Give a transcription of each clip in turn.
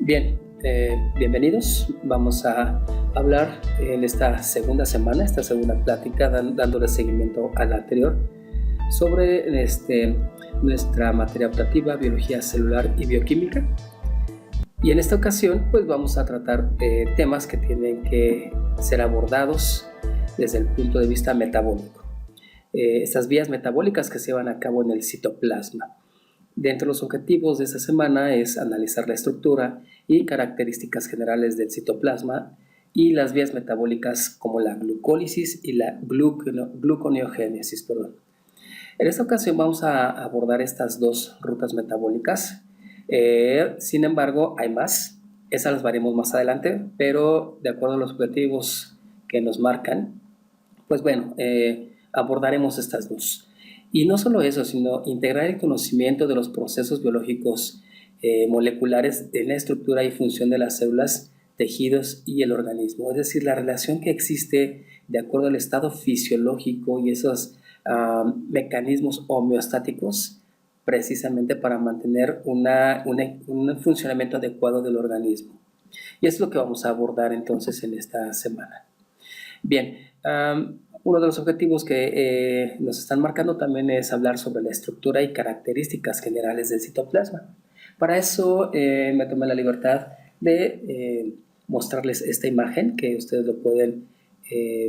Bien, bienvenidos. Vamos a hablar en esta segunda semana, esta segunda plática, dándole seguimiento a la anterior, sobre nuestra materia optativa, biología celular y bioquímica. Y en esta ocasión, pues vamos a tratar temas que tienen que ser abordados desde el punto de vista metabólico. Estas vías metabólicas que se llevan a cabo en el citoplasma. Dentro de los objetivos de esta semana es analizar la estructura y características generales del citoplasma y las vías metabólicas como la glucólisis y la gluconeogénesis. En esta ocasión vamos a abordar estas dos rutas metabólicas. Sin embargo, hay más. Esas las veremos más adelante, pero de acuerdo a los objetivos que nos marcan, pues bueno, abordaremos estas dos. Y no solo eso, sino integrar el conocimiento de los procesos biológicos moleculares en la estructura y función de las células, tejidos y el organismo. Es decir, la relación que existe de acuerdo al estado fisiológico y esos mecanismos homeostáticos precisamente para mantener un funcionamiento adecuado del organismo. Y es lo que vamos a abordar entonces en esta semana. Bien, uno de los objetivos que nos están marcando también es hablar sobre la estructura y características generales del citoplasma. Para eso me tomé la libertad de mostrarles esta imagen que ustedes lo pueden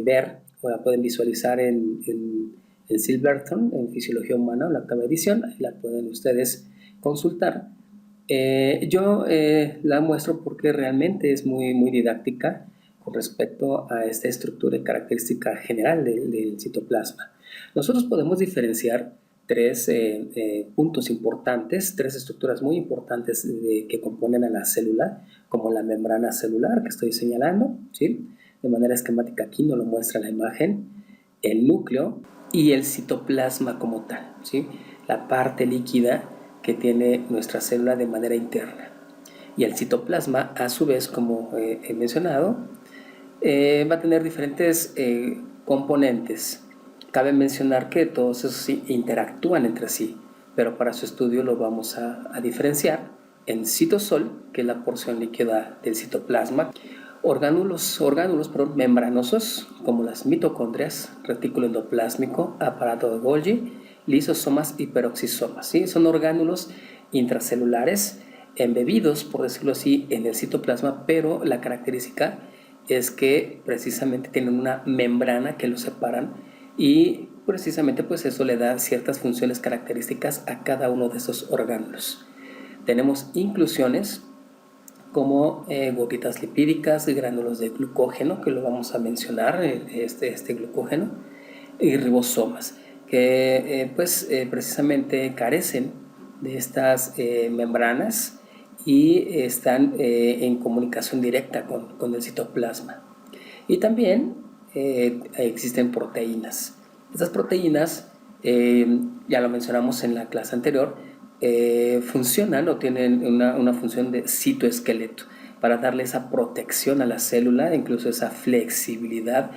ver o la pueden visualizar en Silverton, en Fisiología Humana, la octava edición. Ahí la pueden ustedes consultar. Yo la muestro porque realmente es muy didáctica con respecto a esta estructura y característica general del citoplasma. Nosotros podemos diferenciar tres puntos importantes, tres estructuras muy importantes que componen a la célula, como la membrana celular que estoy señalando, ¿sí? De manera esquemática aquí nos lo muestra la imagen, el núcleo y el citoplasma como tal, ¿sí? La parte líquida que tiene nuestra célula de manera interna. Y el citoplasma, a su vez, como he mencionado, va a tener diferentes componentes. Cabe mencionar que todos esos sí interactúan entre sí, pero para su estudio lo vamos a diferenciar en citosol, que es la porción líquida del citoplasma, orgánulos membranosos, como las mitocondrias, retículo endoplásmico, aparato de Golgi, lisosomas y peroxisomas, ¿sí? Son orgánulos intracelulares embebidos, por decirlo así, en el citoplasma, pero la característica es que precisamente tienen una membrana que los separan y precisamente pues eso le da ciertas funciones características a cada uno de esos orgánulos. Tenemos inclusiones como gotitas lipídicas y gránulos de glucógeno, que lo vamos a mencionar, este glucógeno, y ribosomas, que precisamente carecen de estas membranas y están en comunicación directa con el citoplasma. Y también existen proteínas. Estas proteínas, ya lo mencionamos en la clase anterior, funcionan o tienen una función de citoesqueleto para darle esa protección a la célula, incluso esa flexibilidad,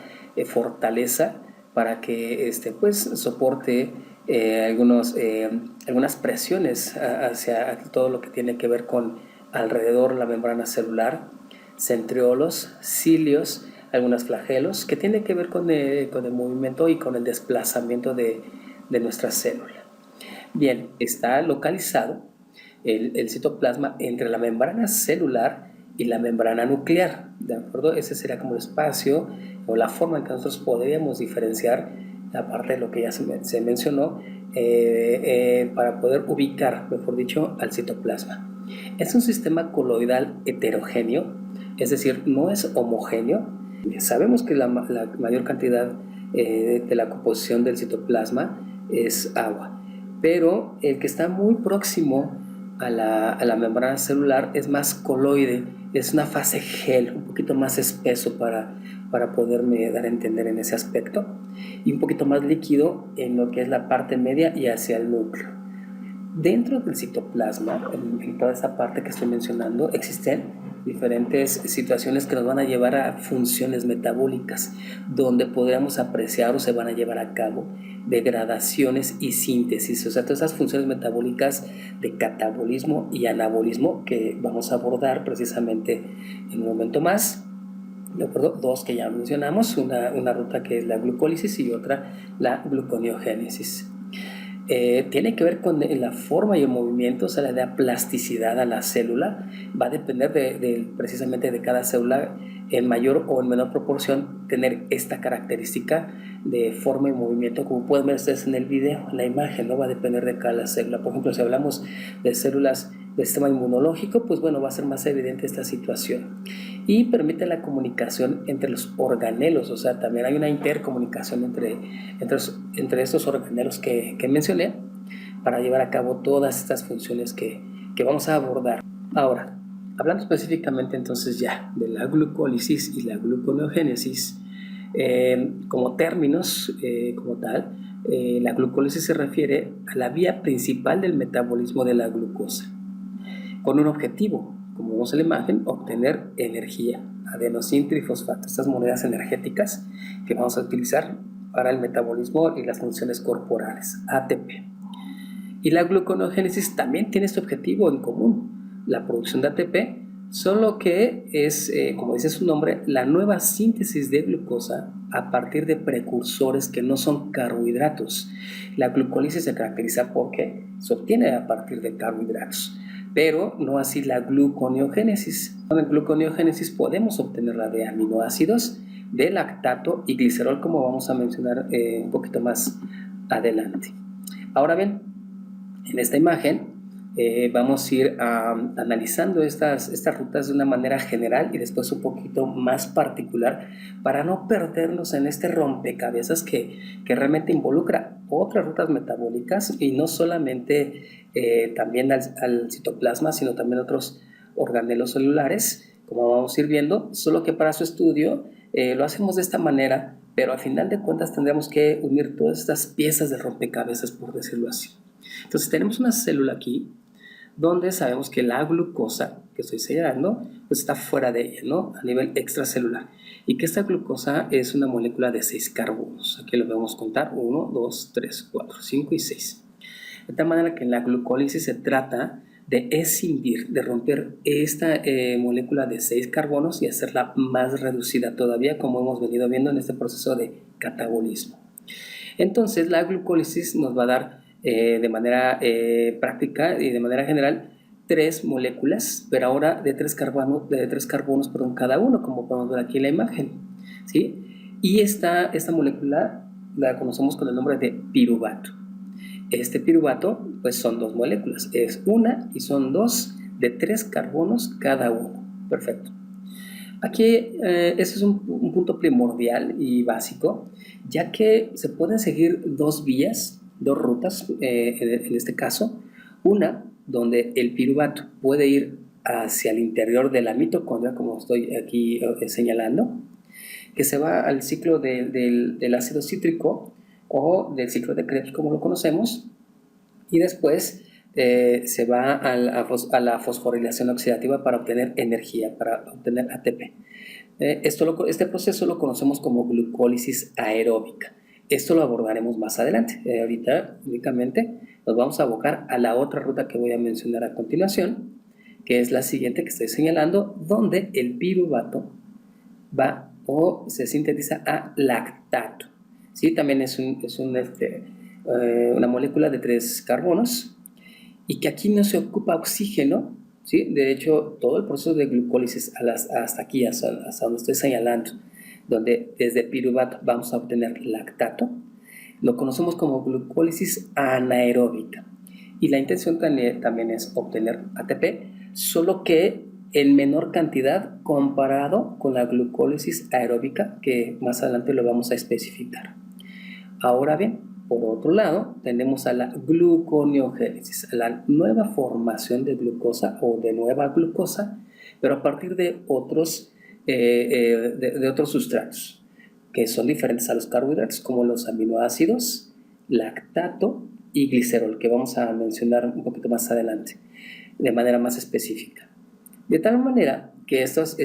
fortaleza para que soporte algunas presiones hacia todo lo que tiene que ver con alrededor la membrana celular, centriolos, cilios, algunos flagelos, que tiene que ver con el movimiento y con el desplazamiento de nuestra célula. Bien, está localizado el citoplasma entre la membrana celular y la membrana nuclear, ¿de acuerdo? Ese sería como el espacio o la forma en que nosotros podríamos diferenciar, aparte de lo que ya se mencionó, para poder ubicar, mejor dicho, al citoplasma. Es un sistema coloidal heterogéneo, es decir, no es homogéneo. Sabemos que la mayor cantidad de la composición del citoplasma es agua, pero el que está muy próximo a la membrana celular es más coloide, es una fase gel, un poquito más espeso para poderme dar a entender en ese aspecto, y un poquito más líquido en lo que es la parte media y hacia el núcleo. Dentro del citoplasma, en toda esa parte que estoy mencionando, existen diferentes situaciones que nos van a llevar a funciones metabólicas, donde podríamos apreciar o se van a llevar a cabo degradaciones y síntesis, o sea, todas esas funciones metabólicas de catabolismo y anabolismo que vamos a abordar precisamente en un momento más. ¿De acuerdo? Dos que ya mencionamos, una ruta que es la glucólisis y otra la gluconeogénesis. Tiene que ver con la forma y el movimiento, o sea, le da plasticidad a la célula. Va a depender precisamente de cada célula, en mayor o en menor proporción, tener esta característica de forma y movimiento, como pueden ver ustedes en el video, en la imagen, ¿no? Va a depender de cada célula. Por ejemplo, si hablamos de células del sistema inmunológico, pues bueno, va a ser más evidente esta situación. Y permite la comunicación entre los organelos, o sea, también hay una intercomunicación entre estos organelos que mencioné para llevar a cabo todas estas funciones que vamos a abordar. Ahora, hablando específicamente entonces ya de la glucólisis y la gluconeogénesis, como términos como tal, la glucólisis se refiere a la vía principal del metabolismo de la glucosa, con un objetivo, como vemos en la imagen, obtener energía, adenosintrifosfato, estas monedas energéticas que vamos a utilizar para el metabolismo y las funciones corporales, ATP. Y la gluconeogénesis también tiene este objetivo en común, la producción de ATP, solo que es, como dice su nombre, la nueva síntesis de glucosa a partir de precursores que no son carbohidratos. La glucólisis se caracteriza porque se obtiene a partir de carbohidratos, pero no así la gluconeogénesis. Con la gluconeogénesis podemos obtenerla de aminoácidos, de lactato y glicerol, como vamos a mencionar un poquito más adelante. Ahora bien, en esta imagen vamos a ir analizando estas rutas de una manera general y después un poquito más particular para no perdernos en este rompecabezas que realmente involucra otras rutas metabólicas y no solamente también al citoplasma, sino también otros organelos celulares, como vamos a ir viendo, solo que para su estudio lo hacemos de esta manera, pero al final de cuentas tendremos que unir todas estas piezas de rompecabezas, por decirlo así. Entonces tenemos una célula aquí donde sabemos que la glucosa que estoy señalando pues está fuera de ella, ¿no? A nivel extracelular, y que esta glucosa es una molécula de 6 carbonos. Aquí lo vamos a contar: 1, 2, 3, 4, 5 y 6. De tal manera que en la glucólisis se trata de escindir, de romper esta molécula de 6 carbonos y hacerla más reducida todavía, como hemos venido viendo en este proceso de catabolismo. Entonces la glucólisis nos va a dar de manera práctica y de manera general 3 moléculas, pero ahora de 3 carbonos cada uno, como podemos ver aquí en la imagen, ¿sí? Y esta molécula la conocemos con el nombre de piruvato. Este piruvato pues son 2 moléculas, es una y son 2 de 3 carbonos cada uno. Perfecto. Aquí ese es un punto primordial y básico, ya que se pueden seguir 2 vías, 2 rutas en este caso. Una donde el piruvato puede ir hacia el interior de la mitocondria, como estoy aquí señalando, que se va al ciclo del ácido cítrico o del ciclo de Krebs, como lo conocemos, y después se va a la fosforilación oxidativa para obtener energía, para obtener ATP. Este proceso lo conocemos como glucólisis aeróbica. Esto lo abordaremos más adelante. Ahorita únicamente nos vamos a abocar a la otra ruta que voy a mencionar a continuación, que es la siguiente que estoy señalando, donde el piruvato va o se sintetiza a lactato. ¿Sí? También es una molécula de 3 carbonos y que aquí no se ocupa oxígeno, ¿sí? De hecho, todo el proceso de glucólisis hasta aquí, hasta donde estoy señalando, donde desde piruvato vamos a obtener lactato, lo conocemos como glucólisis anaeróbica. Y la intención también es obtener ATP, solo que en menor cantidad comparado con la glucólisis aeróbica, que más adelante lo vamos a especificar. Ahora bien, por otro lado, tenemos a la gluconeogénesis, a la nueva formación de glucosa o de nueva glucosa, pero a partir de otros sustratos que son diferentes a los carbohidratos, como los aminoácidos, lactato y glicerol, que vamos a mencionar un poquito más adelante de manera más específica. De tal manera que estos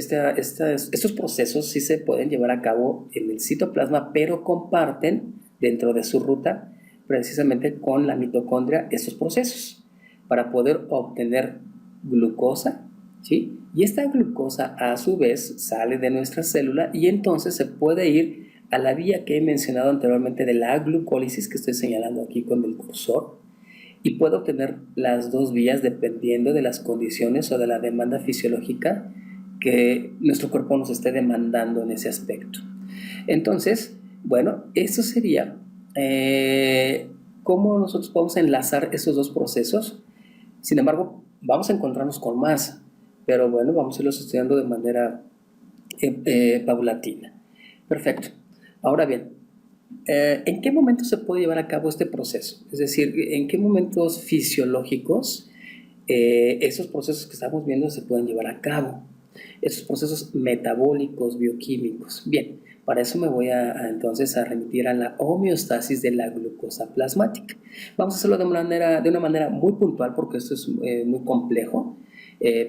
procesos sí se pueden llevar a cabo en el citoplasma, pero comparten dentro de su ruta precisamente con la mitocondria estos procesos para poder obtener glucosa, ¿sí? Y esta glucosa a su vez sale de nuestra célula y entonces se puede ir a la vía que he mencionado anteriormente de la glucólisis, que estoy señalando aquí con el cursor, y puede obtener las dos vías dependiendo de las condiciones o de la demanda fisiológica que nuestro cuerpo nos esté demandando en ese aspecto. Entonces, bueno, eso sería cómo nosotros podemos enlazar esos dos procesos. Sin embargo, vamos a encontrarnos con más, pero bueno, vamos a irlos estudiando de manera paulatina. Perfecto. Ahora bien, ¿en qué momento se puede llevar a cabo este proceso? Es decir, ¿en qué momentos fisiológicos esos procesos que estamos viendo se pueden llevar a cabo? Esos procesos metabólicos, bioquímicos. Bien, para eso me voy entonces a remitir a la homeostasis de la glucosa plasmática. Vamos a hacerlo de una manera muy puntual porque esto es muy complejo,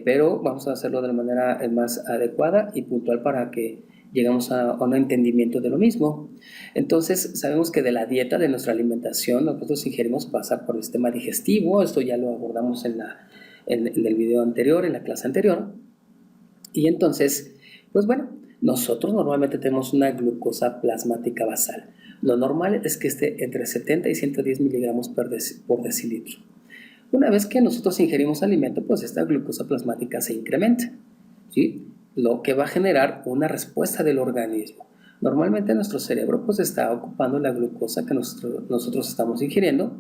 pero vamos a hacerlo de la manera más adecuada y puntual para que llegamos a un entendimiento de lo mismo. Entonces, sabemos que de la dieta, de nuestra alimentación, nosotros ingerimos pasar por el sistema digestivo. Esto ya lo abordamos en el video anterior, en la clase anterior. Y entonces, pues bueno, nosotros normalmente tenemos una glucosa plasmática basal. Lo normal es que esté entre 70 y 110 miligramos por decilitro. Una vez que nosotros ingerimos alimento, pues esta glucosa plasmática se incrementa, ¿sí? Lo que va a generar una respuesta del organismo. Normalmente nuestro cerebro pues está ocupando la glucosa que nosotros estamos ingiriendo,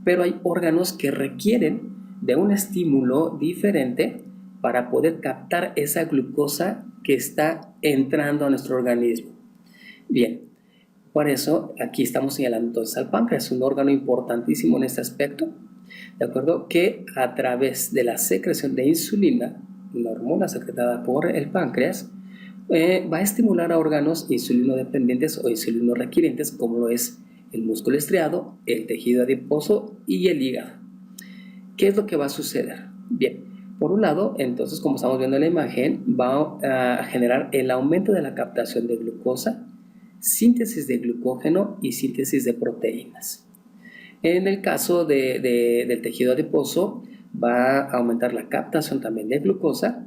pero hay órganos que requieren de un estímulo diferente para poder captar esa glucosa que está entrando a nuestro organismo. Bien, por eso aquí estamos señalando entonces al páncreas, un órgano importantísimo en este aspecto, ¿de acuerdo? Que a través de la secreción de insulina, una hormona secretada por el páncreas, va a estimular a órganos insulinodependientes o insulinorequirientes, como lo es el músculo estriado, el tejido adiposo y el hígado. ¿Qué es lo que va a suceder? Bien, por un lado, entonces, como estamos viendo en la imagen, va a generar el aumento de la captación de glucosa, síntesis de glucógeno y síntesis de proteínas. En el caso del tejido adiposo, va a aumentar la captación también de glucosa,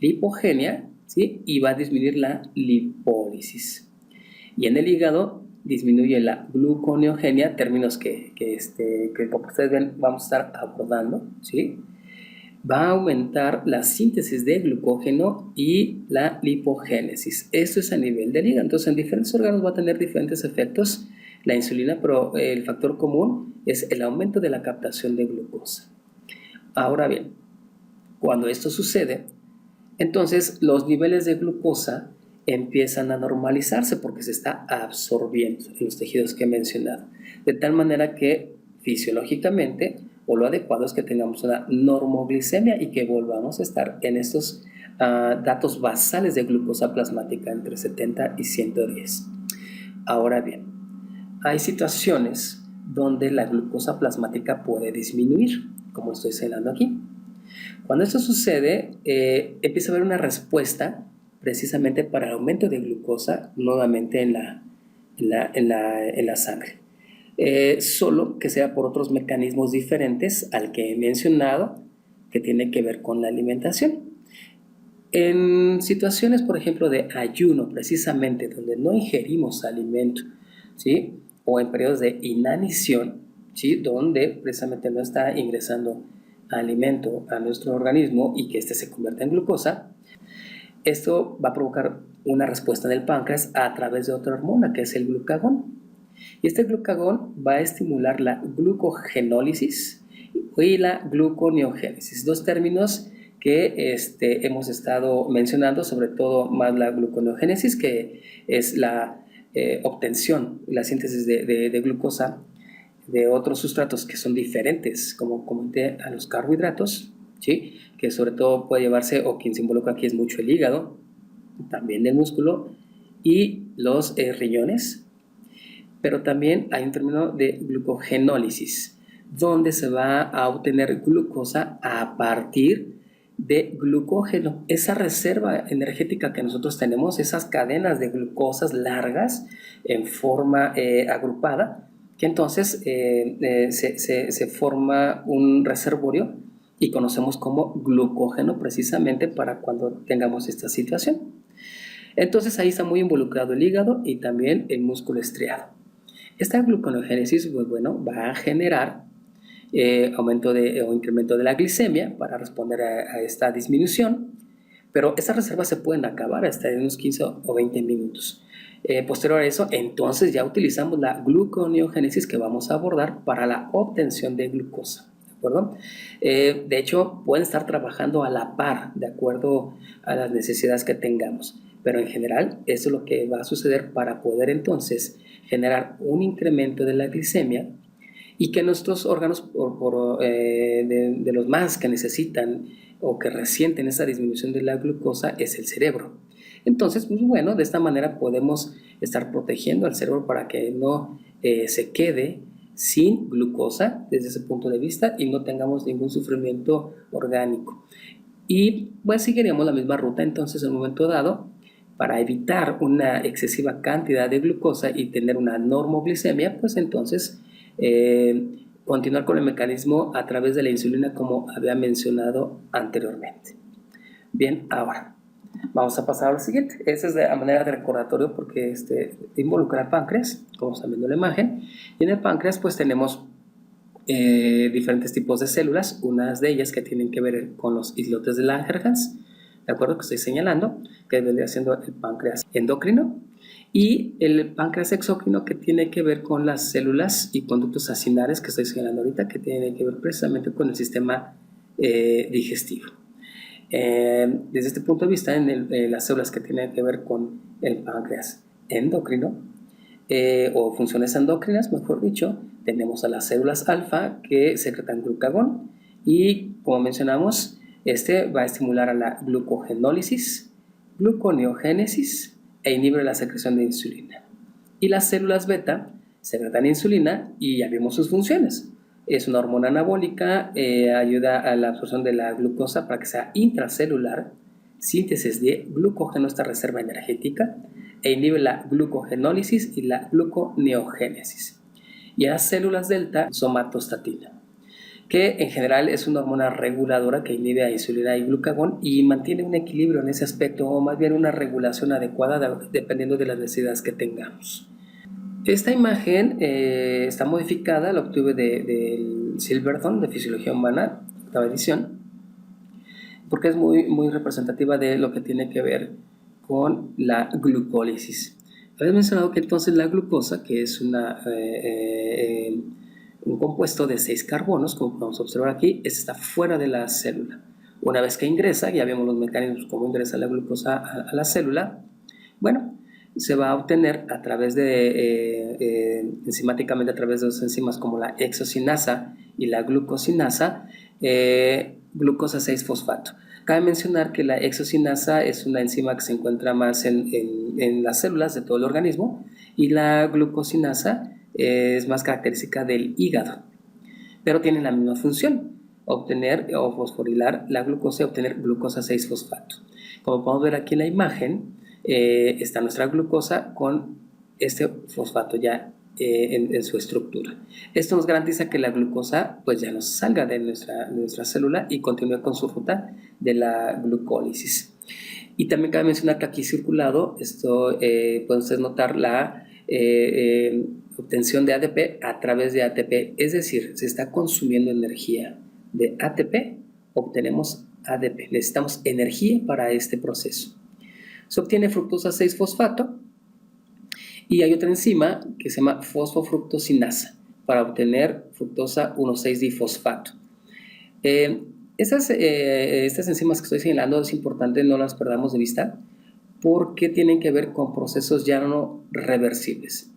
lipogenia, ¿sí? Y va a disminuir la lipólisis. Y en el hígado disminuye la gluconeogenia, términos que como ustedes ven vamos a estar abordando, ¿sí? Va a aumentar la síntesis de glucógeno y la lipogénesis. Esto es a nivel del hígado. Entonces, en diferentes órganos va a tener diferentes efectos la insulina, pero el factor común es el aumento de la captación de glucosa. Ahora bien, cuando esto sucede, entonces los niveles de glucosa empiezan a normalizarse porque se está absorbiendo en los tejidos que he mencionado. De tal manera que fisiológicamente o lo adecuado es que tengamos una normoglicemia y que volvamos a estar en estos datos basales de glucosa plasmática entre 70 y 110. Ahora bien, hay situaciones donde la glucosa plasmática puede disminuir, como estoy señalando aquí. Cuando esto sucede, empieza a haber una respuesta precisamente para el aumento de glucosa nuevamente en la sangre. Solo que sea por otros mecanismos diferentes al que he mencionado, que tiene que ver con la alimentación. En situaciones, por ejemplo, de ayuno, precisamente, donde no ingerimos alimento, ¿sí? O en periodos de inanición, ¿sí? Donde precisamente no está ingresando alimento a nuestro organismo y que éste se convierta en glucosa, esto va a provocar una respuesta del páncreas a través de otra hormona, que es el glucagón. Y este glucagón va a estimular la glucogenólisis y la gluconeogénesis, dos términos que hemos estado mencionando, sobre todo más la gluconeogénesis, que es la obtención y la síntesis de glucosa de otros sustratos que son diferentes, como comenté, a los carbohidratos, ¿sí? Que sobre todo puede llevarse, o quien se involucra aquí es mucho el hígado, también el músculo y los riñones. Pero también hay un término de glucogenólisis, donde se va a obtener glucosa a partir de glucógeno. Esa reserva energética que nosotros tenemos, esas cadenas de glucosas largas en forma agrupada, que entonces se forma un reservorio y conocemos como glucógeno precisamente para cuando tengamos esta situación. Entonces ahí está muy involucrado el hígado y también el músculo estriado. Esta gluconeogénesis, pues bueno, va a generar aumento o incremento de la glicemia para responder a esta disminución, pero esas reservas se pueden acabar hasta en unos 15 o 20 minutos. Posterior a eso, entonces ya utilizamos la gluconeogénesis que vamos a abordar para la obtención de glucosa. ¿De acuerdo? De hecho, pueden estar trabajando a la par, de acuerdo a las necesidades que tengamos. Pero en general, eso es lo que va a suceder para poder entonces generar un incremento de la glicemia y que nuestros órganos, de los más que necesitan o que resienten esa disminución de la glucosa, es el cerebro. Entonces, pues bueno, de esta manera podemos estar protegiendo al cerebro para que no se quede sin glucosa desde ese punto de vista y no tengamos ningún sufrimiento orgánico. Y pues seguiríamos la misma ruta entonces en un momento dado para evitar una excesiva cantidad de glucosa y tener una normoglicemia, pues entonces continuar con el mecanismo a través de la insulina como había mencionado anteriormente. Bien, ahora vamos a pasar a lo siguiente. Esta es de manera de recordatorio porque involucra al páncreas, como están viendo la imagen. Y en el páncreas pues tenemos diferentes tipos de células, unas de ellas que tienen que ver con los islotes de Langerhans, de acuerdo, que estoy señalando, que vendría siendo el páncreas endocrino, y el páncreas exócrino, que tiene que ver con las células y conductos acinares que estoy señalando ahorita, que tienen que ver precisamente con el sistema digestivo. Desde este punto de vista, en las células que tienen que ver con el páncreas endocrino, o funciones endocrinas, mejor dicho, tenemos a las células alfa que secretan glucagón y, como mencionamos, va a estimular a la glucogenólisis, gluconeogénesis e inhibe la secreción de insulina. Y las células beta secretan insulina y ya vimos sus funciones. Es una hormona anabólica, ayuda a la absorción de la glucosa para que sea intracelular, síntesis de glucógeno, esta reserva energética, e inhibe la glucogenólisis y la gluconeogénesis. Y a las células delta, somatostatina, que en general es una hormona reguladora que inhibe a insulina y glucagón y mantiene un equilibrio en ese aspecto, o más bien una regulación adecuada dependiendo de las necesidades que tengamos. Esta imagen está modificada, la obtuve del Silverton de Fisiología Humana, octava edición, porque es muy representativa de lo que tiene que ver con la glucólisis. Habéis mencionado que entonces la glucosa, que es un compuesto de 6 carbonos, como podemos observar aquí, está fuera de la célula. Una vez que ingresa, ya vemos los mecanismos cómo ingresa la glucosa a la célula, bueno, se va a obtener a través enzimáticamente a través de dos enzimas como la hexocinasa y la glucosinasa, glucosa 6-fosfato. Cabe mencionar que la hexocinasa es una enzima que se encuentra más en las células de todo el organismo y la glucosinasa es más característica del hígado, pero tienen la misma función, obtener o fosforilar la glucosa y obtener glucosa 6-fosfato. Como podemos ver aquí en la imagen, está nuestra glucosa con este fosfato ya en su estructura. Esto nos garantiza que la glucosa pues ya no salga de nuestra célula y continúe con su ruta de la glucólisis. Y también cabe mencionar que aquí circulado, pueden ustedes notar la obtención de ADP a través de ATP, es decir, se está consumiendo energía de ATP, obtenemos ADP, necesitamos energía para este proceso. Se obtiene fructosa 6-fosfato y hay otra enzima que se llama fosfofructosinasa para obtener fructosa 1,6-difosfato. Estas enzimas que estoy señalando es importante no las perdamos de vista porque tienen que ver con procesos ya no reversibles.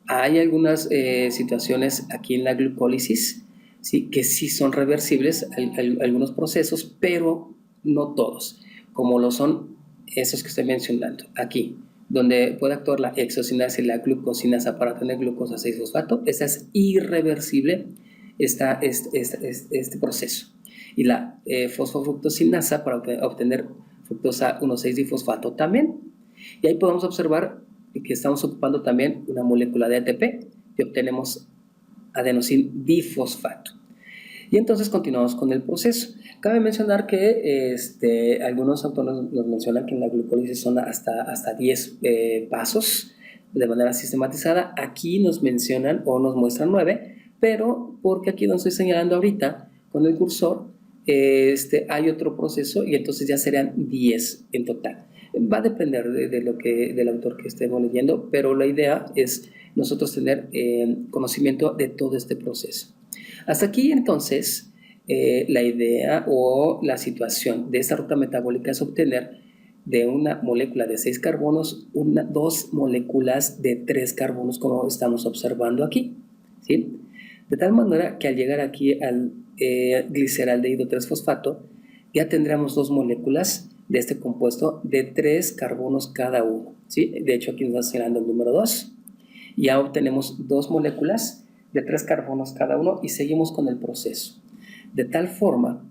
Hay algunas situaciones aquí en la glucólisis, ¿sí?, que sí son reversibles, algunos procesos, pero no todos, como lo son esos que estoy mencionando aquí, donde puede actuar la hexocinasa y la glucosinasa para tener glucosa 6-fosfato. Esa es irreversible, este proceso. y la fosfofructosinasa para obtener fructosa 1,6-difosfato también. Y ahí podemos observar que estamos ocupando también una molécula de ATP y obtenemos adenosin difosfato. Y entonces continuamos con el proceso. Cabe mencionar que algunos autores nos mencionan que en la glucólisis son hasta 10 pasos de manera sistematizada. Aquí nos mencionan o nos muestran 9, pero porque aquí donde estoy señalando ahorita con el cursor, hay otro proceso y entonces ya serían 10 en total. Va a depender del autor que estemos leyendo, pero la idea es nosotros tener conocimiento de todo este proceso. Hasta aquí entonces la idea o la situación de esta ruta metabólica es obtener de una molécula de 6 carbonos 2 moléculas de 3 carbonos, como estamos observando aquí, ¿sí? De tal manera que al llegar aquí al gliceraldehído 3-fosfato ya tendremos 2 moléculas de este compuesto de 3 carbonos cada uno, ¿sí? De hecho aquí nos está señalando el número 2. Ya obtenemos 2 moléculas de 3 carbonos cada uno y seguimos con el proceso. De tal forma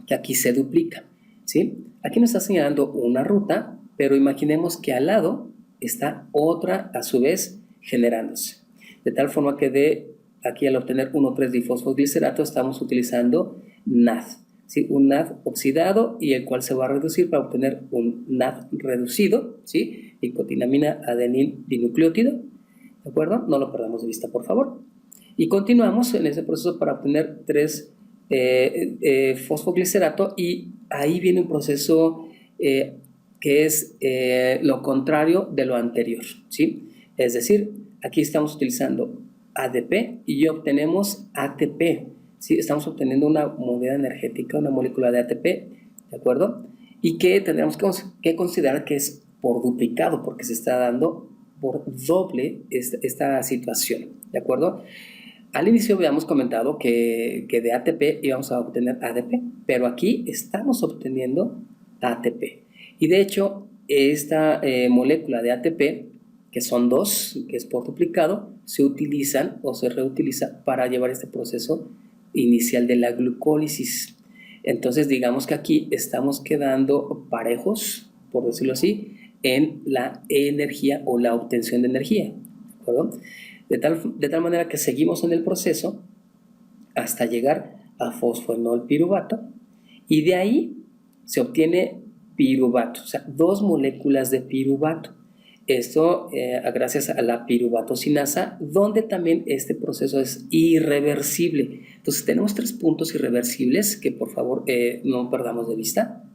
que aquí se duplica, ¿sí? Aquí nos está señalando una ruta, pero imaginemos que al lado está otra a su vez generándose. De tal forma que aquí al obtener 1,3-difosfoglicerato estamos utilizando NAD, ¿sí? Un NAD oxidado y el cual se va a reducir para obtener un NAD reducido, ¿sí? Nicotinamina adenil dinucleótido, ¿de acuerdo? No lo perdamos de vista, por favor. Y continuamos en ese proceso para obtener 3 fosfoglicerato y ahí viene un proceso que es lo contrario de lo anterior, ¿sí? Es decir, aquí estamos utilizando ADP y obtenemos ATP, ¿sí? Estamos obteniendo una moneda energética, una molécula de ATP, ¿de acuerdo? Y que tendremos que considerar que es por duplicado porque se está dando por doble esta situación, ¿de acuerdo? Al inicio habíamos comentado que de ATP íbamos a obtener ADP, pero aquí estamos obteniendo ATP. Y de hecho, esta molécula de ATP, que son 2, que es por duplicado, se utilizan o se reutiliza para llevar este proceso inicial de la glucólisis. Entonces, digamos que aquí estamos quedando parejos, por decirlo así, en la energía o la obtención de energía, ¿de acuerdo? De tal manera que seguimos en el proceso hasta llegar a fosfonolpiruvato y de ahí se obtiene piruvato, o sea, 2 moléculas de piruvato. Esto gracias a la piruvatosinasa, donde también este proceso es irreversible. Entonces tenemos 3 puntos irreversibles que por favor no perdamos de vista,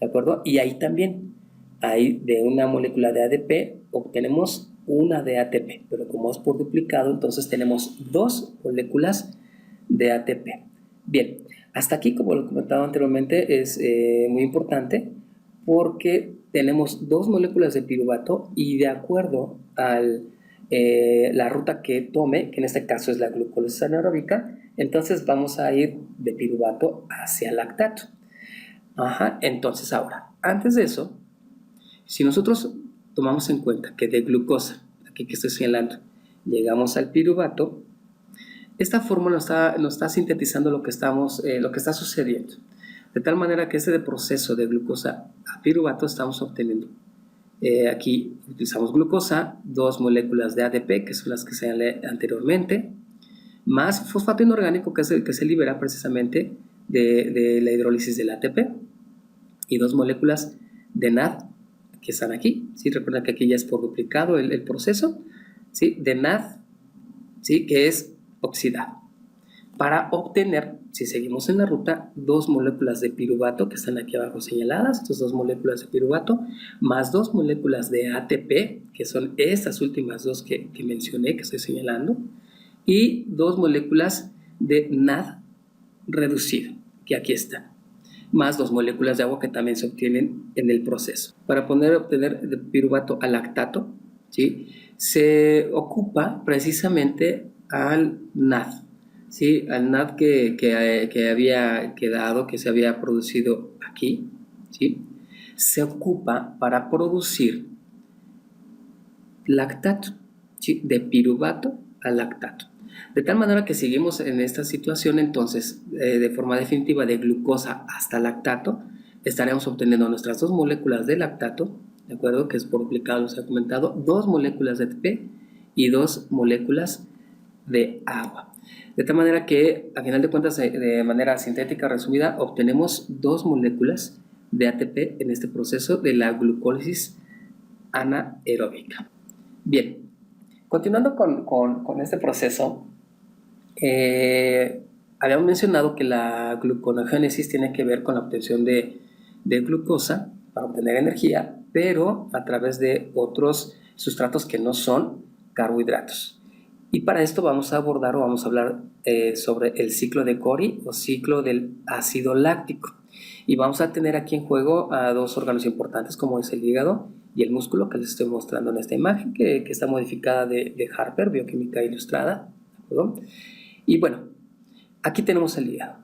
¿de acuerdo? Y ahí también, ahí de una molécula de ADP obtenemos una de ATP, pero como es por duplicado, entonces tenemos 2 moléculas de ATP. Bien, hasta aquí, como lo comentaba anteriormente, es muy importante porque tenemos 2 moléculas de piruvato y de acuerdo a la ruta que tome, que en este caso es la glucólisis anaeróbica, entonces vamos a ir de piruvato hacia lactato. Entonces ahora, antes de eso, si nosotros tomamos en cuenta que de glucosa, aquí que estoy señalando, llegamos al piruvato, esta fórmula nos está sintetizando lo que está sucediendo. De tal manera que este proceso de glucosa a piruvato estamos obteniendo. Aquí utilizamos glucosa, 2 moléculas de ADP, que son las que señalé anteriormente, más fosfato inorgánico, que es el que se libera precisamente de la hidrólisis del ATP, y 2 moléculas de NAD, que están aquí, ¿sí? Recuerda que aquí ya es por duplicado el proceso, ¿sí? De NAD, ¿sí? Que es oxidado. Para obtener, si seguimos en la ruta, 2 moléculas de piruvato, que están aquí abajo señaladas, estas 2 moléculas de piruvato, más 2 moléculas de ATP, que son estas últimas 2 que mencioné, que estoy señalando, y 2 moléculas de NAD reducido, que aquí están, más 2 moléculas de agua que también se obtienen en el proceso. Para obtener de piruvato a lactato, ¿sí? Se ocupa precisamente al NAD, ¿sí? Al NAD que había quedado, que se había producido aquí, ¿sí? Se ocupa para producir lactato, ¿sí? De piruvato a lactato. De tal manera que seguimos en esta situación, entonces, de forma definitiva, de glucosa hasta lactato, estaremos obteniendo nuestras 2 moléculas de lactato, ¿de acuerdo? Que es por duplicado, se ha comentado, 2 moléculas de ATP y 2 moléculas de agua. De tal manera que, a final de cuentas, de manera sintética resumida, obtenemos 2 moléculas de ATP en este proceso de la glucólisis anaeróbica. Bien, continuando con este proceso, habíamos mencionado que la gluconeogénesis tiene que ver con la obtención de glucosa para obtener energía, pero a través de otros sustratos que no son carbohidratos. Y para esto vamos a abordar o vamos a hablar sobre el ciclo de Cori o ciclo del ácido láctico. Y vamos a tener aquí en juego a 2 órganos importantes como es el hígado y el músculo, que les estoy mostrando en esta imagen, que está modificada de Harper, Bioquímica Ilustrada, ¿de acuerdo? Y bueno, aquí tenemos el hígado.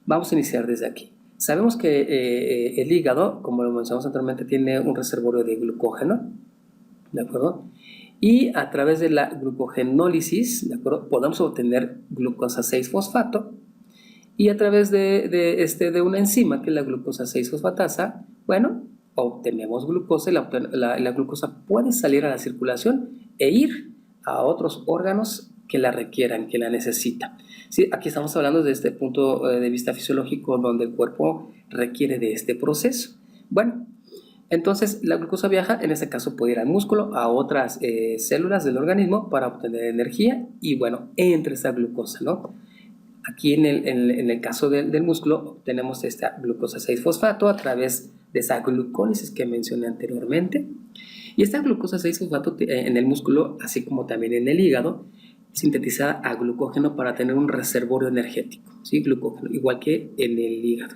Vamos a iniciar desde aquí. Sabemos que el hígado, como lo mencionamos anteriormente, tiene un reservorio de glucógeno, ¿de acuerdo? Y a través de la glucogenólisis, ¿de acuerdo?, podemos obtener glucosa 6-fosfato. Y a través de una enzima, que es la glucosa 6-fosfatasa, bueno, obtenemos glucosa y la glucosa puede salir a la circulación e ir a otros órganos que la requieran, que la necesitan. ¿Sí? Aquí estamos hablando de este punto de vista fisiológico donde el cuerpo requiere de este proceso. Bueno, entonces la glucosa viaja, en este caso puede ir al músculo, a otras células del organismo para obtener energía y bueno, entre esta glucosa, ¿no? Aquí en el caso del músculo obtenemos esta glucosa 6-fosfato a través de esa glucólisis que mencioné anteriormente. Y esta glucosa 6-fosfato en el músculo, así como también en el hígado, sintetiza a glucógeno para tener un reservorio energético, ¿sí? Glucógeno, igual que en el hígado.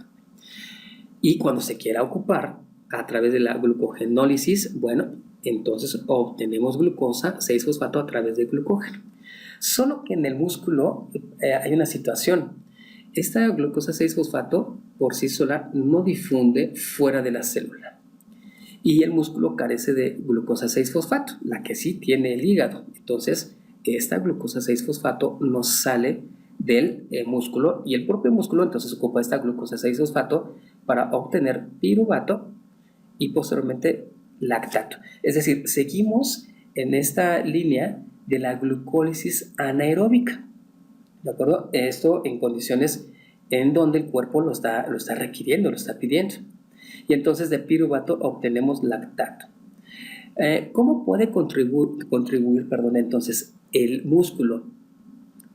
Y cuando se quiera ocupar a través de la glucogenólisis, bueno, entonces obtenemos glucosa 6-fosfato a través del glucógeno. Solo que en el músculo hay una situación. Esta glucosa 6-fosfato por sí sola no difunde fuera de la célula. Y el músculo carece de glucosa 6-fosfato, la que sí tiene el hígado. Entonces, esta glucosa 6-fosfato no sale del músculo y el propio músculo entonces ocupa esta glucosa 6-fosfato para obtener piruvato y posteriormente lactato. Es decir, seguimos en esta línea de la glucólisis anaeróbica, ¿de acuerdo? Esto en condiciones en donde el cuerpo lo está requiriendo, lo está pidiendo. Y entonces de piruvato obtenemos lactato. ¿Cómo puede contribuir, entonces el músculo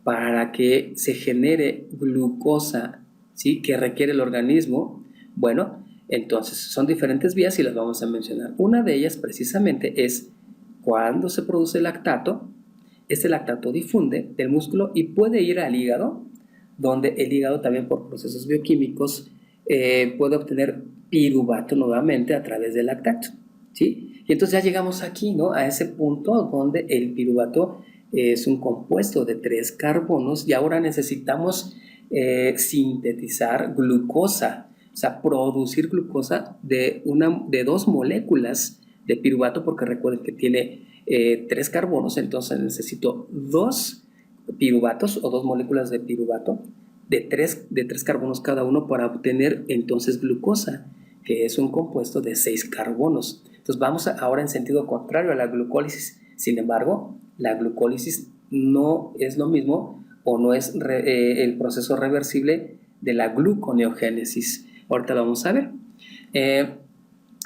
para que se genere glucosa, ¿sí?, que requiere el organismo? Bueno, entonces son diferentes vías y las vamos a mencionar. Una de ellas precisamente es cuando se produce lactato. Este lactato difunde del músculo y puede ir al hígado, donde el hígado también por procesos bioquímicos puede obtener piruvato nuevamente a través del lactato, ¿sí? Y entonces ya llegamos aquí, ¿no?, a ese punto donde el piruvato es un compuesto de 3 carbonos y ahora necesitamos sintetizar glucosa, o sea, producir glucosa de 2 moléculas de piruvato, porque recuerden que tiene 3 carbonos, entonces necesito 2 piruvatos o 2 moléculas de piruvato de 3 carbonos cada uno para obtener entonces glucosa, que es un compuesto de 6 carbonos. Entonces vamos ahora en sentido contrario a la glucólisis. Sin embargo, la glucólisis no es lo mismo o no es el proceso reversible de la gluconeogénesis. Ahorita lo vamos a ver.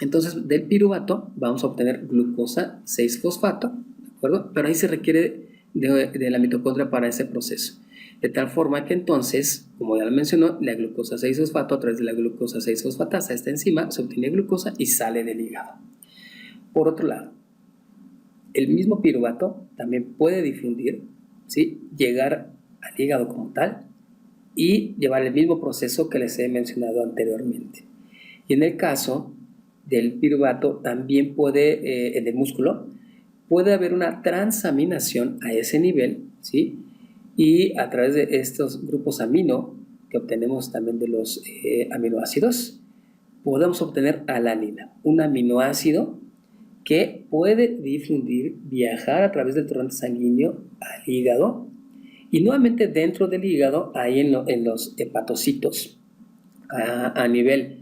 Entonces, del piruvato vamos a obtener glucosa 6-fosfato, ¿de acuerdo? Pero ahí se requiere de la mitocondria para ese proceso. De tal forma que entonces, como ya lo mencionó, la glucosa 6-fosfato a través de la glucosa 6-fosfatasa, esta enzima, se obtiene glucosa y sale del hígado. Por otro lado, el mismo piruvato también puede difundir, ¿sí?, llegar al hígado como tal y llevar el mismo proceso que les he mencionado anteriormente. Y en el caso del piruvato también puede, en el músculo, puede haber una transaminación a ese nivel, ¿sí?, y a través de estos grupos amino que obtenemos también de los aminoácidos, podemos obtener alanina, un aminoácido que puede difundir, viajar a través del torrente sanguíneo al hígado Y nuevamente dentro del hígado, ahí en los hepatocitos, a nivel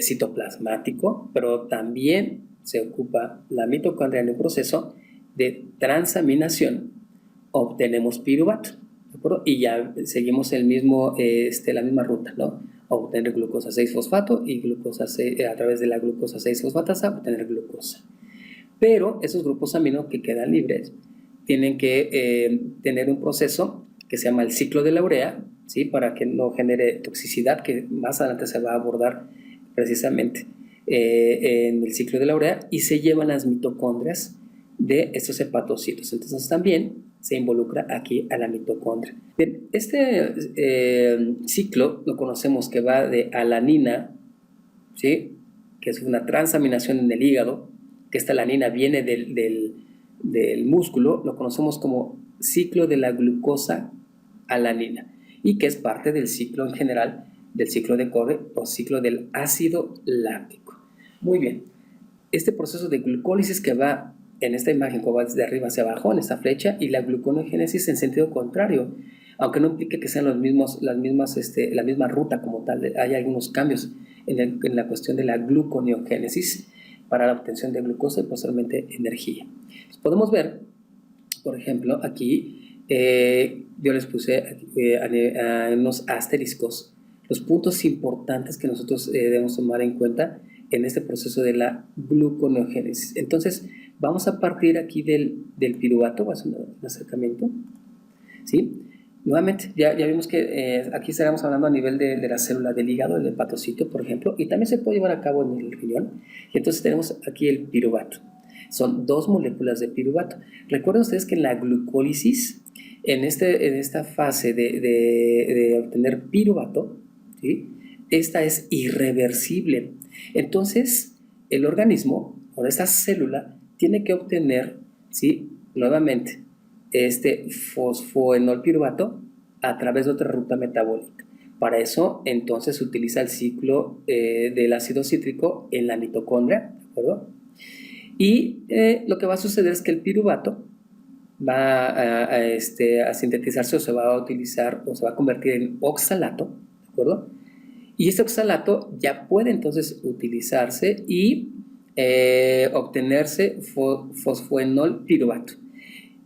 citoplasmático, pero también se ocupa la mitocondria en un proceso de transaminación, obtenemos piruvato, ¿de acuerdo? Y ya seguimos la misma ruta, ¿no? Obtener glucosa 6-fosfato y glucosa a través de la glucosa 6-fosfatasa obtener glucosa. Pero esos grupos amino que quedan libres tienen que tener un proceso que se llama el ciclo de la urea, ¿sí? Para que no genere toxicidad, que más adelante se va a abordar precisamente en el ciclo de la urea, y se llevan las mitocondrias de estos hepatocitos. Entonces también se involucra aquí a la mitocondria. Bien, este ciclo lo conocemos que va de alanina, ¿sí? Que es una transaminación en el hígado, que esta alanina viene del músculo, lo conocemos como ciclo de la glucosa alanina, y que es parte del ciclo en general, del ciclo de Covey o ciclo del ácido láctico. Muy bien, este proceso de glucólisis que va en esta imagen, como va desde arriba hacia abajo, en esta flecha, y la gluconeogénesis en sentido contrario, aunque no implique que sean la misma ruta como tal, hay algunos cambios en la cuestión de la gluconeogénesis para la obtención de glucosa y posteriormente energía. Entonces, podemos ver, por ejemplo, aquí yo les puse en unos asteriscos los puntos importantes que nosotros debemos tomar en cuenta en este proceso de la gluconeogénesis. Entonces, vamos a partir aquí del piruvato, voy a hacer un acercamiento, ¿sí? Nuevamente, ya vimos que aquí estaremos hablando a nivel de la célula del hígado, del hepatocito, por ejemplo, y también se puede llevar a cabo en el riñón. Y entonces tenemos aquí el piruvato. Son 2 moléculas de piruvato. Recuerden ustedes que en la glucólisis, en esta fase de obtener piruvato, ¿sí? Esta es irreversible. Entonces, el organismo, o esta célula, tiene que obtener, ¿sí? Nuevamente, este fosfoenolpiruvato a través de otra ruta metabólica. Para eso, entonces, se utiliza el ciclo del ácido cítrico en la mitocondria, ¿de acuerdo? Y lo que va a suceder es que el piruvato va a sintetizarse, o se va a utilizar, o se va a convertir en oxalato, ¿de acuerdo? Y este oxalato ya puede entonces utilizarse y obtenerse fosfoenolpiruvato.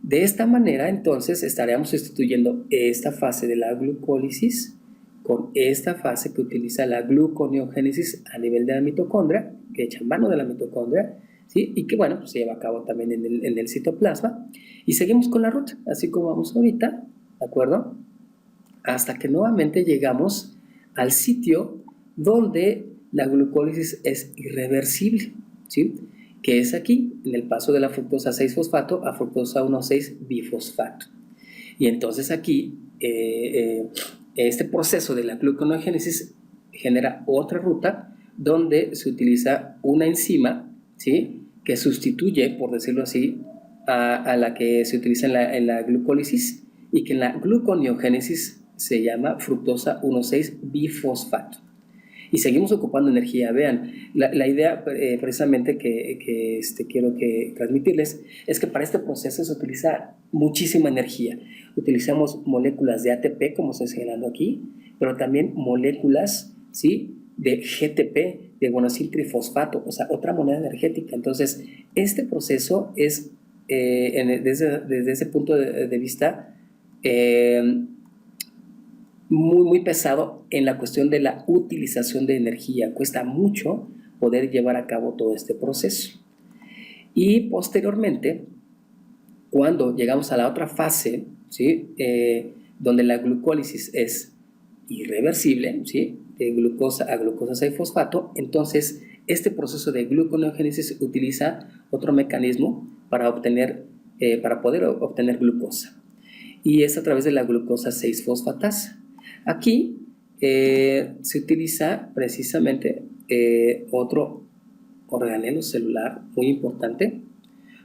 De esta manera, entonces, estaríamos sustituyendo esta fase de la glucólisis con esta fase que utiliza la gluconeogénesis a nivel de la mitocondria, que echa mano de la mitocondria, ¿sí? Y que, bueno, pues se lleva a cabo también en el citoplasma. Y seguimos con la ruta, así como vamos ahorita, ¿de acuerdo? Hasta que nuevamente llegamos al sitio donde la glucólisis es irreversible, ¿sí? Que es aquí, en el paso de la fructosa 6-fosfato a fructosa 1,6-bifosfato. Y entonces aquí, este proceso de la gluconeogénesis genera otra ruta donde se utiliza una enzima, ¿sí? Que sustituye, por decirlo así, a la que se utiliza en la glucólisis, y que en la gluconeogénesis se llama fructosa 1,6-bifosfato. Y seguimos ocupando energía. Vean, la idea precisamente que quiero transmitirles es que para este proceso se utiliza muchísima energía. Utilizamos moléculas de ATP, como estoy señalando aquí, pero también moléculas, ¿sí?, de GTP, de guanosiltrifosfato, o sea, otra moneda energética. Entonces, este proceso es, desde ese punto de vista, muy pesado en la cuestión de la utilización de energía. Cuesta mucho poder llevar a cabo todo este proceso. Y posteriormente, cuando llegamos a la otra fase, ¿sí?, donde la glucólisis es irreversible, ¿sí?, de glucosa a glucosa 6-fosfato, entonces este proceso de gluconeogénesis utiliza otro mecanismo para poder obtener glucosa, y es a través de la glucosa 6-fosfatasa. Aquí se utiliza precisamente otro organelo celular muy importante,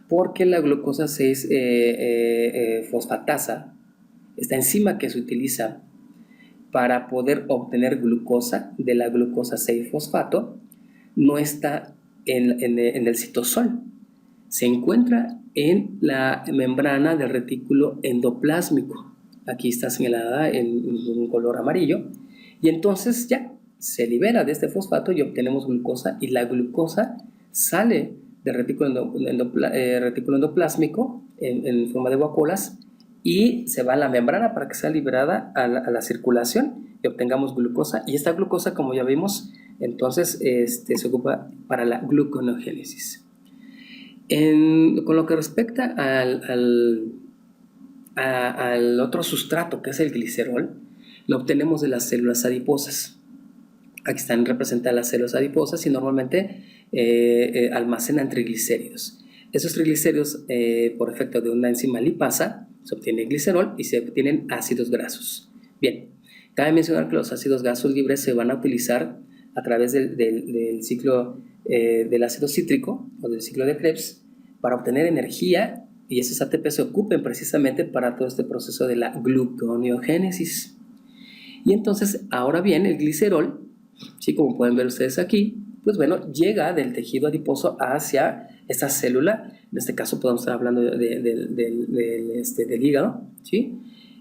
porque la glucosa 6-fosfatasa, esta enzima que se utiliza para poder obtener glucosa de la glucosa 6-fosfato, no está en el citosol, se encuentra en la membrana del retículo endoplásmico. aquí está señalada en un color amarillo, y entonces ya se libera de este fosfato y obtenemos glucosa, y la glucosa sale del retículo endoplásmico en forma de vacuolas y se va a la membrana para que sea liberada a la circulación y obtengamos glucosa. Y esta glucosa, como ya vimos, entonces se ocupa para la gluconeogénesis. Con lo que respecta al otro sustrato, que es el glicerol, lo obtenemos de las células adiposas. Aquí están representadas las células adiposas y normalmente almacenan triglicéridos. Esos triglicéridos, por efecto de una enzima lipasa, se obtiene glicerol y se obtienen ácidos grasos. Bien, cabe mencionar que los ácidos grasos libres se van a utilizar a través del ciclo del ácido cítrico o del ciclo de Krebs para obtener energía, y esos ATP se ocupen precisamente para todo este proceso de la gluconeogénesis. Y entonces, ahora bien, el glicerol, ¿sí? Como pueden ver ustedes aquí, pues bueno, llega del tejido adiposo hacia esta célula. En este caso podemos estar hablando del hígado, ¿sí?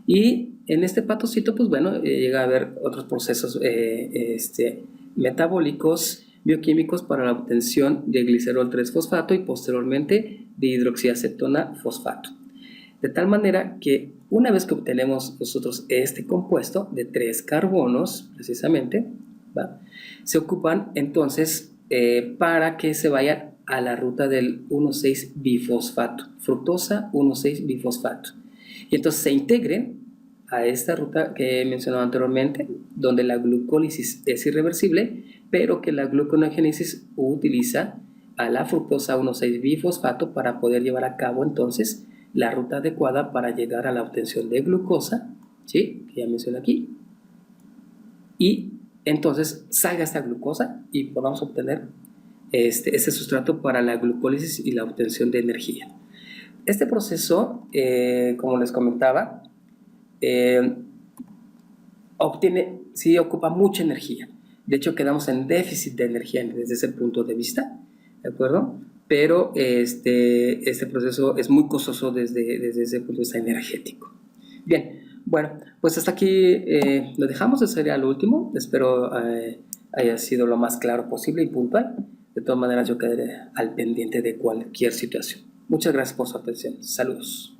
Y en este patocito, pues bueno, llega a haber otros procesos metabólicos, bioquímicos para la obtención de glicerol 3-fosfato y posteriormente de hidroxiacetona fosfato. De tal manera que una vez que obtenemos nosotros este compuesto de 3 carbonos, precisamente, ¿va? Se ocupan entonces para que se vayan a la ruta del 1,6-bifosfato, fructosa 1,6-bifosfato. Y entonces se integren a esta ruta que he mencionado anteriormente, donde la glucólisis es irreversible, pero que la gluconeogénesis utiliza a la fructosa 1,6-bifosfato para poder llevar a cabo entonces la ruta adecuada para llegar a la obtención de glucosa, ¿sí? Que ya mencioné aquí, y entonces salga esta glucosa y podamos obtener este sustrato para la glucólisis y la obtención de energía. Este proceso, como les comentaba, ocupa mucha energía. De hecho, quedamos en déficit de energía desde ese punto de vista, ¿de acuerdo? Pero este proceso es muy costoso desde ese punto de vista energético. Bien, bueno, pues hasta aquí lo dejamos. Ese sería lo último. Espero haya sido lo más claro posible y puntual. De todas maneras, yo quedaré al pendiente de cualquier situación. Muchas gracias por su atención. Saludos.